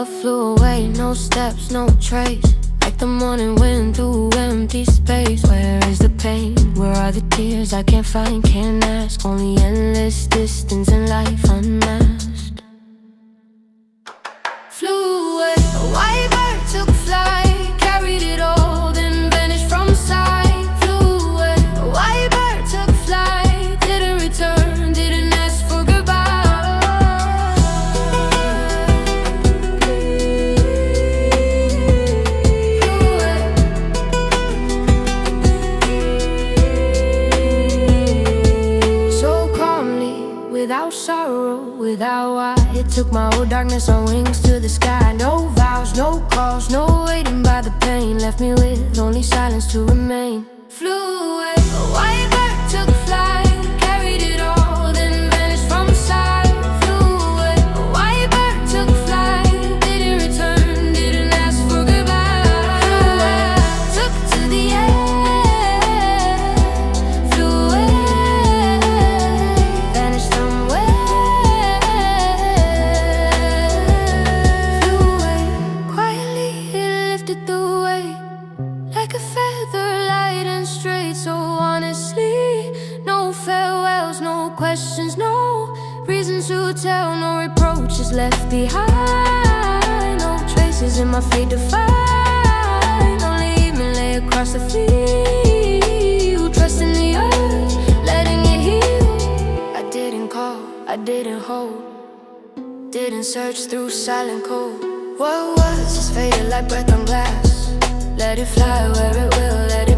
Love flew away, no steps, no trace. Like the morning wind through empty space. Where is the pain? Where are the tears I can't find, can't ask? Only endless distance and life unmasked. Flew away, a white bird took flight, carried it all, then vanished from sight. Flew away, a white bird took flight, didn't return, didn't ask for goodbye. Flew away. So calmly, without sorrow, without why, it took my whole darkness on wings to the sky. No vows, no calls, no waiting by the pane. Left me with only silence to remain. Flew away, a white bird took flight, carried it all, then vanished from sight. Flew away, a white bird took flight, didn't return, didn't ask for goodbye. Flew away, took to the air. Flew away, vanished somewhere. Flew away, quietly it lifted the weight, like a feather, light and straight. So honestly, no farewells, no questions, no reasons to tell, no reproaches left behind, no traces in my fate to find. Only evening lay across the field, trusting the earth, letting it heal. I didn't call, I didn't hold, didn't search through silent cold. What was just faded like breath on glass. Let it fly where it will, let it